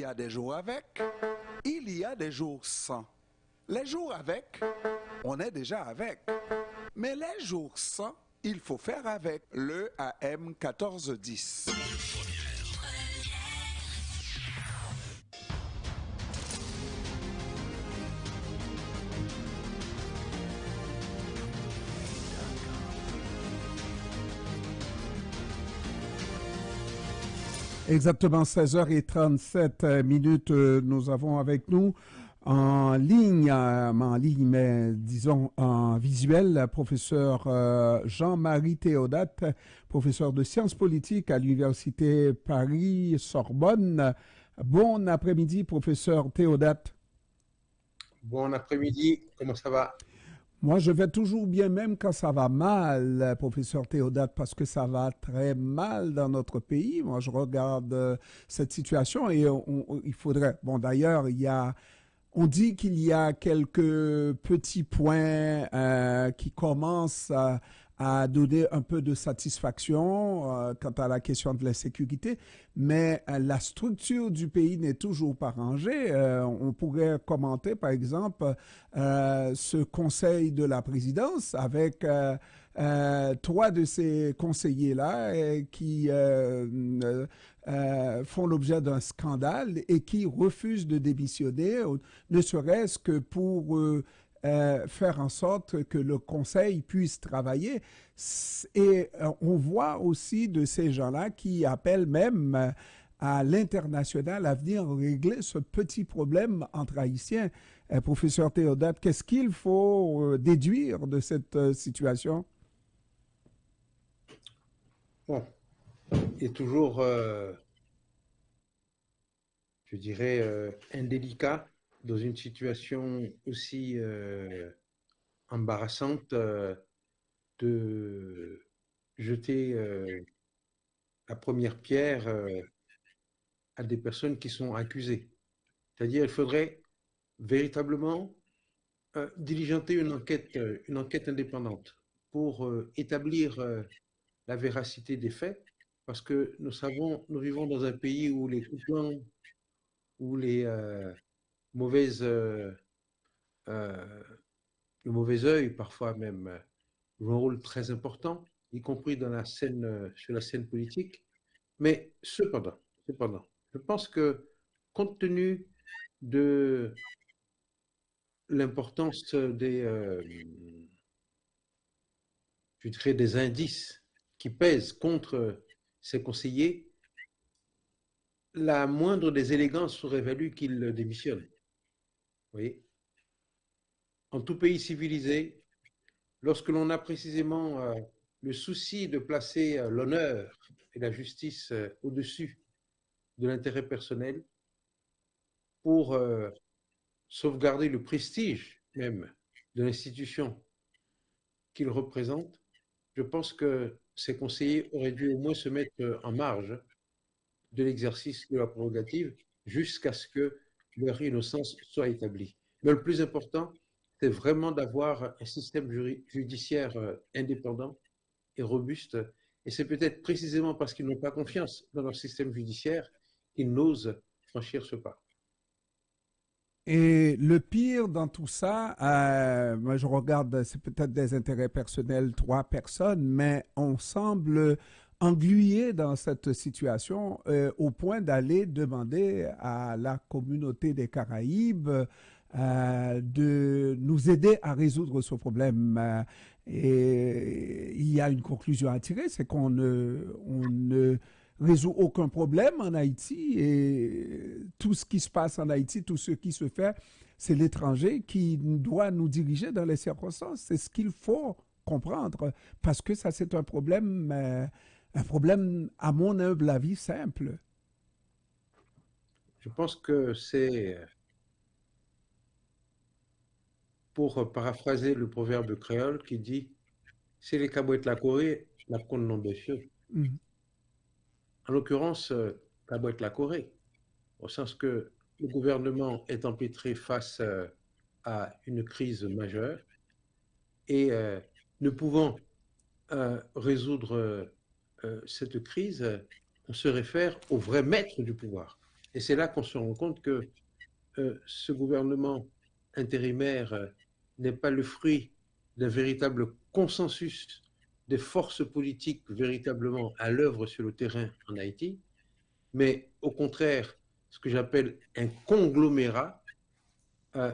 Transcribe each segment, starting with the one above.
y a des jours avec, il y a des jours sans. Les jours avec, on est déjà avec. Mais les jours sans, il faut faire avec le AM 1410. Exactement 16h37 nous avons avec nous en ligne, mais disons en visuel, professeur Jean-Marie Théodate, professeur de sciences politiques à l'Université Paris-Sorbonne. Bon après-midi, professeur Théodate. Bon après-midi, comment ça va? Moi, je vais toujours bien, même quand ça va mal, professeur Théodate, parce que ça va très mal dans notre pays. Moi, je regarde cette situation et il faudrait... Bon, d'ailleurs, on dit qu'il y a quelques petits points qui commencent à donner un peu de satisfaction quant à la question de l'insécurité, mais la structure du pays n'est toujours pas rangée. On pourrait commenter, par exemple, ce conseil de la présidence avec trois de ces conseillers-là qui font l'objet d'un scandale et qui refusent de démissionner, ne serait-ce que pour faire en sorte que le conseil puisse travailler. Et on voit aussi de ces gens-là qui appellent même à l'international à venir régler ce petit problème entre Haïtiens. Professeur Théodate, qu'est-ce qu'il faut déduire de cette situation? Bon, il est toujours, je dirais, indélicat dans une situation aussi embarrassante de jeter la première pierre à des personnes qui sont accusées. C'est-à-dire, il faudrait véritablement diligenter une enquête indépendante pour établir la véracité des faits, parce que nous vivons dans un pays où les couplans, où mauvaises, euh, le mauvais œil, parfois même, joue un rôle très important, y compris dans la scène, sur la scène politique. Mais cependant, je pense que compte tenu de l'importance je dirais, des indices qui pèsent contre ces conseillers, la moindre des élégances aurait valu qu'ils démissionnent. Vous voyez? En tout pays civilisé, lorsque l'on a précisément le souci de placer l'honneur et la justice au-dessus de l'intérêt personnel pour sauvegarder le prestige même de l'institution qu'ils représentent, je pense que ces conseillers auraient dû au moins se mettre en marge de l'exercice de la prérogative jusqu'à ce que leur innocence soit établie. Mais le plus important, c'est vraiment d'avoir un système judiciaire indépendant et robuste. Et c'est peut-être précisément parce qu'ils n'ont pas confiance dans leur système judiciaire qu'ils n'osent franchir ce pas. Et le pire dans tout ça, moi je regarde, c'est peut-être des intérêts personnels, trois personnes, mais on semble englué dans cette situation au point d'aller demander à la communauté des Caraïbes de nous aider à résoudre ce problème. Et il y a une conclusion à tirer, c'est on ne résout aucun problème en Haïti et tout ce qui se passe en Haïti, tout ce qui se fait, c'est l'étranger qui doit nous diriger dans les circonstances. C'est ce qu'il faut comprendre parce que ça, c'est un problème, à mon humble avis, simple. Je pense que c'est, pour paraphraser le proverbe créole qui dit c'est les cabouettes la Corée, la conne non bêcheux. Mm. En l'occurrence, cabouette la Corée, au sens que le gouvernement est empêtré face à une crise majeure et ne pouvant résoudre cette crise, on se réfère au vrai maître du pouvoir, Et c'est là qu'on se rend compte que ce gouvernement intérimaire n'est pas le fruit d'un véritable consensus des forces politiques véritablement à l'œuvre sur le terrain en Haïti, mais au contraire, ce que j'appelle un conglomérat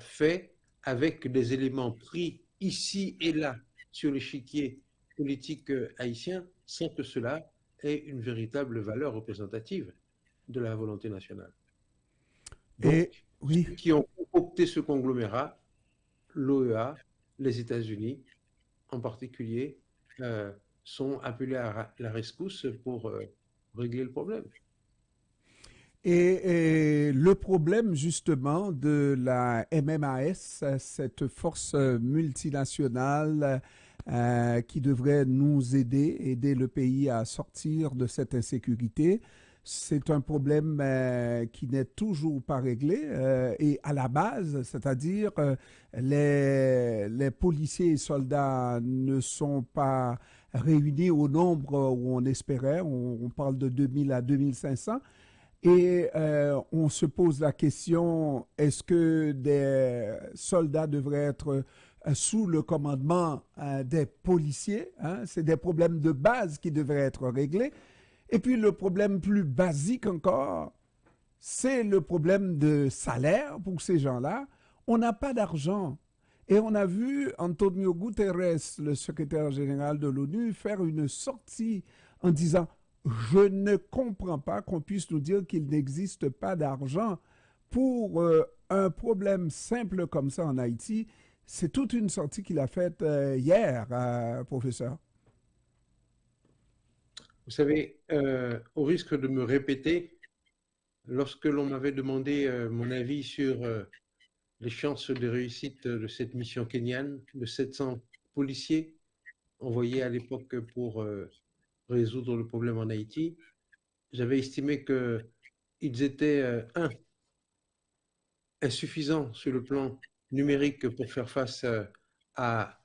fait avec des éléments pris ici et là sur l'échiquier politique haïtien sans que cela ait une véritable valeur représentative de la volonté nationale. Et Donc, oui, ceux qui ont concocté ce conglomérat, l'OEA, les États-Unis en particulier, sont appelés à la rescousse pour régler le problème. et le problème justement de la MMAS, cette force multinationale qui devrait nous aider le pays à sortir de cette insécurité, c'est un problème qui n'est toujours pas réglé et à la base, c'est-à-dire les policiers et soldats ne sont pas réunis au nombre où on espérait, on parle de 2000 à 2500. Et on se pose la question, est-ce que des soldats devraient être sous le commandement des policiers, hein? C'est des problèmes de base qui devraient être réglés. Et puis le problème plus basique encore, c'est le problème de salaire pour ces gens-là. On n'a pas d'argent. Et on a vu Antonio Guterres, le secrétaire général de l'ONU, faire une sortie en disant je ne comprends pas qu'on puisse nous dire qu'il n'existe pas d'argent pour un problème simple comme ça en Haïti. C'est toute une sortie qu'il a faite hier, professeur. Vous savez, au risque de me répéter, lorsque l'on m'avait demandé mon avis sur les chances de réussite de cette mission kenyane de 700 policiers envoyés à l'époque pour résoudre le problème en Haïti, j'avais estimé qu'ils étaient, insuffisants sur le plan numérique pour faire face à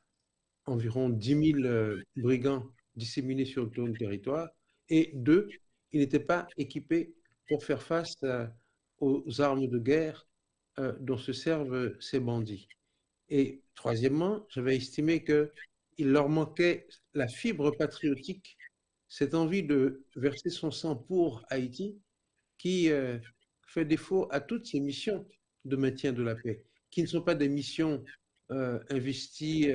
environ 10 000 brigands disséminés sur tout le territoire, et deux, ils n'étaient pas équipés pour faire face aux armes de guerre dont se servent ces bandits. Et troisièmement, j'avais estimé qu'il leur manquait la fibre patriotique, cette envie de verser son sang pour Haïti, qui fait défaut à toutes ces missions de maintien de la paix, qui ne sont pas des missions investies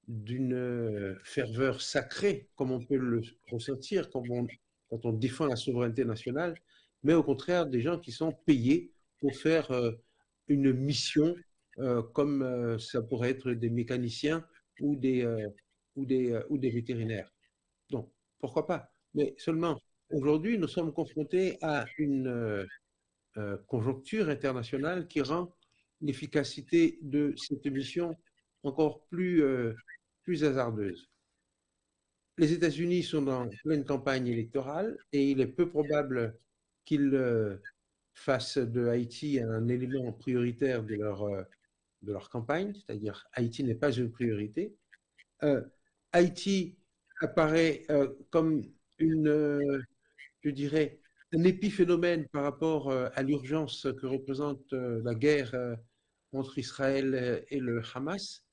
d'une ferveur sacrée, comme on peut le ressentir quand on défend la souveraineté nationale, mais au contraire des gens qui sont payés pour faire une mission comme ça pourrait être des mécaniciens ou des vétérinaires. Donc, pourquoi pas? Mais seulement, aujourd'hui, nous sommes confrontés à une conjoncture internationale qui rend l'efficacité de cette mission encore plus hasardeuse. Les États-Unis sont en pleine campagne électorale et il est peu probable qu'ils fassent de Haïti un élément prioritaire de leur campagne, c'est-à-dire Haïti n'est pas une priorité. Haïti apparaît comme je dirais, un épiphénomène par rapport à l'urgence que représente la guerre entre Israël et le Hamas,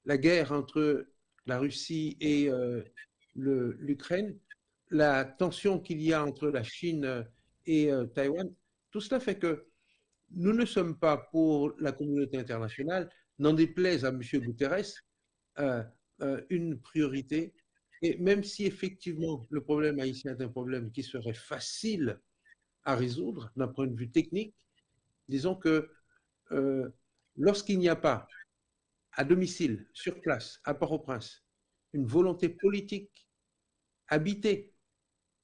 la guerre entre la Russie et l'Ukraine, la tension qu'il y a entre la Chine et Taïwan. Tout cela fait que nous ne sommes pas pour la communauté internationale, n'en déplaise à M. Guterres, une priorité. Et même si effectivement le problème haïtien est un problème qui serait facile à résoudre d'un point de vue technique, disons que lorsqu'il n'y a pas à domicile, sur place, à Port-au-Prince, une volonté politique habitée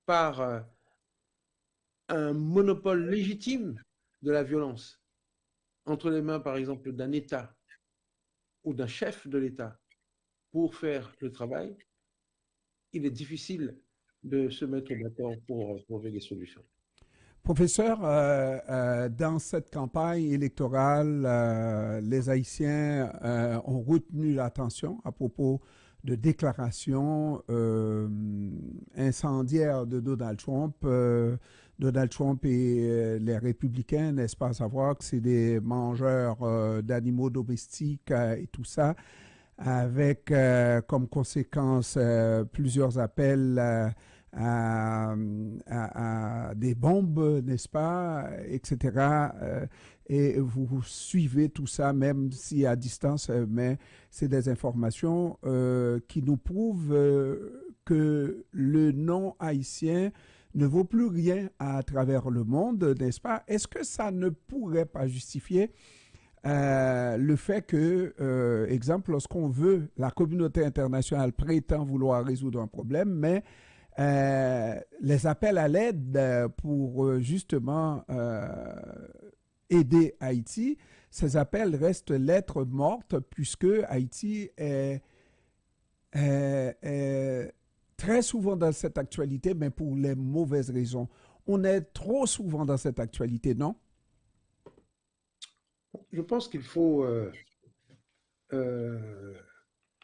par un monopole légitime de la violence entre les mains, par exemple, d'un État ou d'un chef de l'État pour faire le travail, il est difficile de se mettre d'accord pour trouver des solutions. Professeur, dans cette campagne électorale, les Haïtiens ont retenu l'attention à propos de déclarations incendiaires de Donald Trump Donald Trump et les républicains, n'est-ce pas, à savoir que c'est des mangeurs d'animaux domestiques et tout ça, avec comme conséquence plusieurs appels à des bombes, n'est-ce pas, etc. Et vous suivez tout ça, même si à distance, mais c'est des informations qui nous prouvent que le nom haïtien ne vaut plus rien à travers le monde, n'est-ce pas? Est-ce que ça ne pourrait pas justifier le fait que, exemple, lorsqu'on veut, la communauté internationale prétend vouloir résoudre un problème, mais les appels à l'aide pour justement aider Haïti, ces appels restent lettres mortes puisque Haïti est très souvent dans cette actualité, mais pour les mauvaises raisons. On est trop souvent dans cette actualité, non? Je pense qu'il faut euh,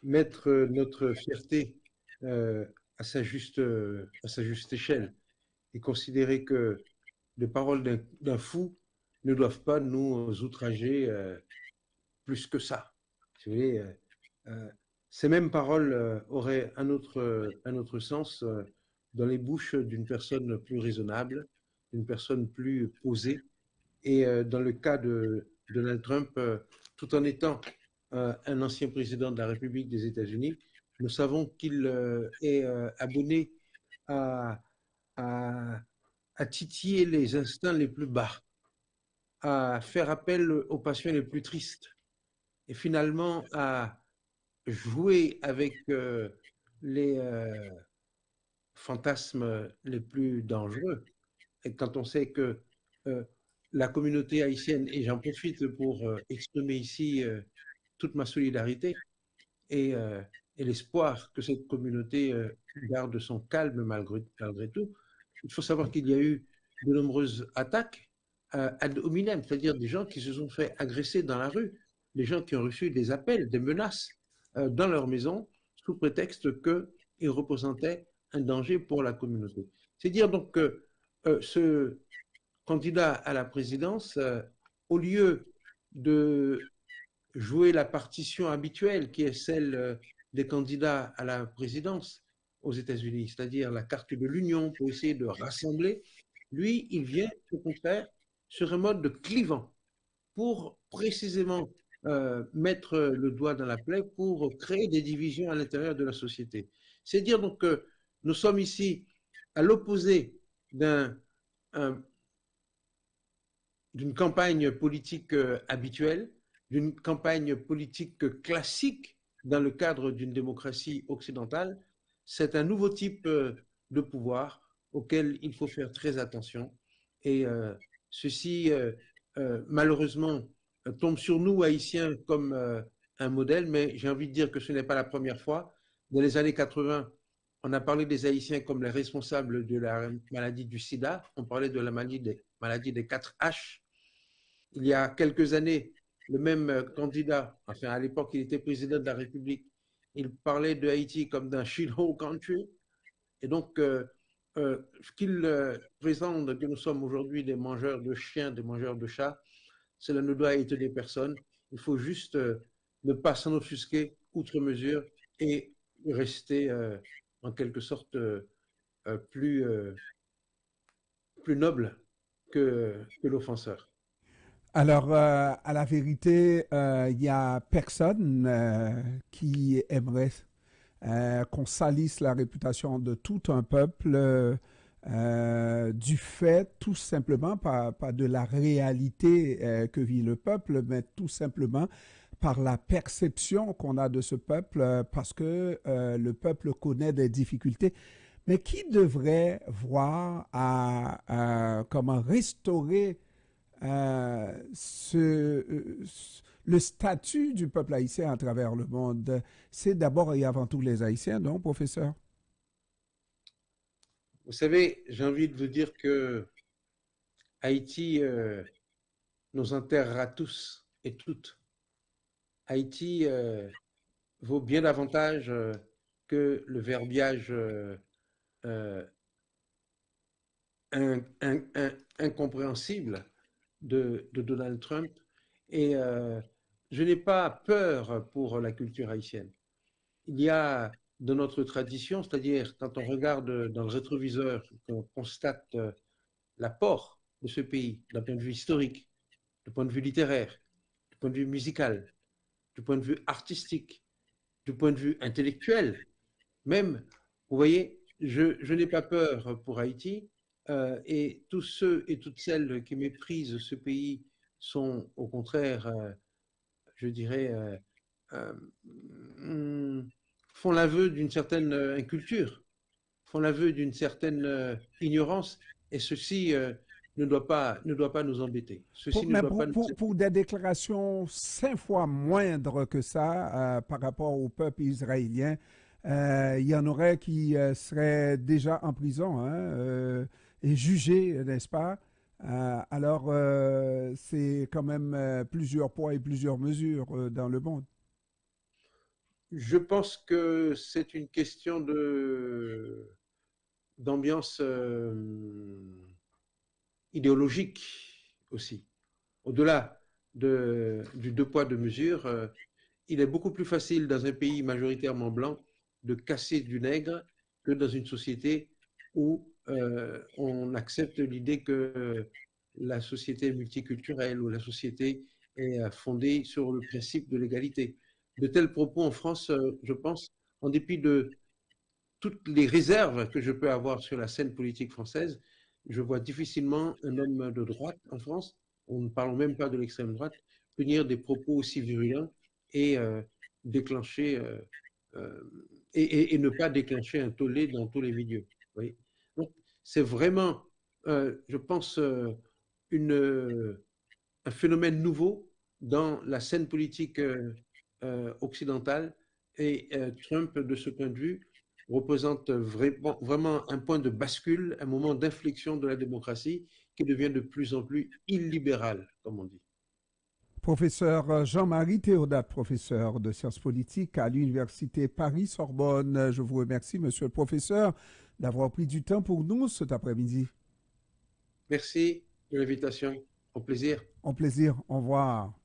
mettre notre fierté euh, à sa juste échelle et considérer que les paroles d'un fou ne doivent pas nous outrager plus que ça. Si vous voulez, ces mêmes paroles auraient un autre sens dans les bouches d'une personne plus raisonnable, d'une personne plus posée. Et dans le cas de Donald Trump, tout en étant un ancien président de la République des États-Unis, nous savons qu'il est abonné à, à, à titiller les instincts les plus bas, à faire appel aux passions les plus tristes et finalement à jouer avec les fantasmes les plus dangereux. Et quand on sait que euh, la communauté haïtienne, et j'en profite pour exprimer ici toute ma solidarité et, euh, et l'espoir que cette communauté garde son calme malgré tout, il faut savoir qu'il y a eu de nombreuses attaques ad hominem, c'est-à-dire des gens qui se sont fait agresser dans la rue, des gens qui ont reçu des appels, des menaces dans leur maison sous prétexte qu'ils représentaient un danger pour la communauté. C'est dire donc que ce candidat à la présidence, au lieu de jouer la partition habituelle qui est celle des candidats à la présidence aux États-Unis, c'est-à-dire la carte de l'union pour essayer de rassembler, lui, il vient au contraire sur un mode de clivant pour précisément mettre le doigt dans la plaie pour créer des divisions à l'intérieur de la société. C'est dire donc que nous sommes ici à l'opposé d'une campagne politique habituelle, d'une campagne politique classique dans le cadre d'une démocratie occidentale. C'est un nouveau type de pouvoir auquel il faut faire très attention. Et ceci, malheureusement, tombe sur nous, Haïtiens, comme un modèle, mais j'ai envie de dire que ce n'est pas la première fois. Dans les années 80, on a parlé des Haïtiens comme les responsables de la maladie du sida, on parlait de la maladie des 4 H. Il y a quelques années, le même candidat, enfin à l'époque il était président de la République, il parlait de Haïti comme d'un shithole country. Et donc, ce qu'il présente que nous sommes aujourd'hui des mangeurs de chiens, des mangeurs de chats, cela ne doit étonner personne. Il faut juste ne pas s'en offusquer outre mesure et rester en quelque sorte plus, plus noble que l'offenseur. Alors, à la vérité, il n'y a personne qui aimerait qu'on salisse la réputation de tout un peuple du fait, tout simplement, pas de la réalité que vit le peuple, mais tout simplement par la perception qu'on a de ce peuple, parce que le peuple connaît des difficultés. Mais qui devrait voir comment restaurer le statut du peuple haïtien à travers le monde? C'est d'abord et avant tout les Haïtiens, non, professeur? Vous savez, j'ai envie de vous dire que Haïti nous enterrera tous et toutes. Haïti vaut bien davantage que le verbiage incompréhensible de Donald Trump. Et je n'ai pas peur pour la culture haïtienne. Il y a de notre tradition, c'est-à-dire quand on regarde dans le rétroviseur, qu'on constate l'apport de ce pays d'un point de vue historique, du point de vue littéraire, du point de vue musical, du point de vue artistique, du point de vue intellectuel, même, vous voyez, je n'ai pas peur pour Haïti, et tous ceux et toutes celles qui méprisent ce pays sont au contraire, je dirais, font l'aveu d'une certaine inculture, font l'aveu d'une certaine ignorance, et ceci ne doit pas nous embêter. Ceci ne Mais doit pas nous... pour des déclarations 5 fois moindres que ça par rapport au peuple israélien, il y en aurait qui seraient déjà en prison et jugés, n'est-ce pas? Alors, c'est quand même plusieurs poids et plusieurs mesures dans le monde. Je pense que c'est une question d'ambiance idéologique aussi. Au-delà du deux poids, deux mesures, il est beaucoup plus facile dans un pays majoritairement blanc de casser du nègre que dans une société où on accepte l'idée que la société est multiculturelle, où la société est fondée sur le principe de l'égalité. De tels propos en France, je pense, en dépit de toutes les réserves que je peux avoir sur la scène politique française, je vois difficilement un homme de droite en France, on ne parle même pas de l'extrême droite, tenir des propos aussi virulents et déclencher et ne pas déclencher un tollé dans tous les milieux. Oui. Donc, c'est vraiment, je pense, un phénomène nouveau dans la scène politique occidentale, et Trump, de ce point de vue, représente vraiment un point de bascule, un moment d'inflexion de la démocratie qui devient de plus en plus illibérale, comme on dit. Professeur Jean-Marie Théodate, professeur de sciences politiques à l'Université Paris-Sorbonne. Je vous remercie, monsieur le professeur, d'avoir pris du temps pour nous cet après-midi. Merci de l'invitation. Au plaisir. Au plaisir. Au revoir.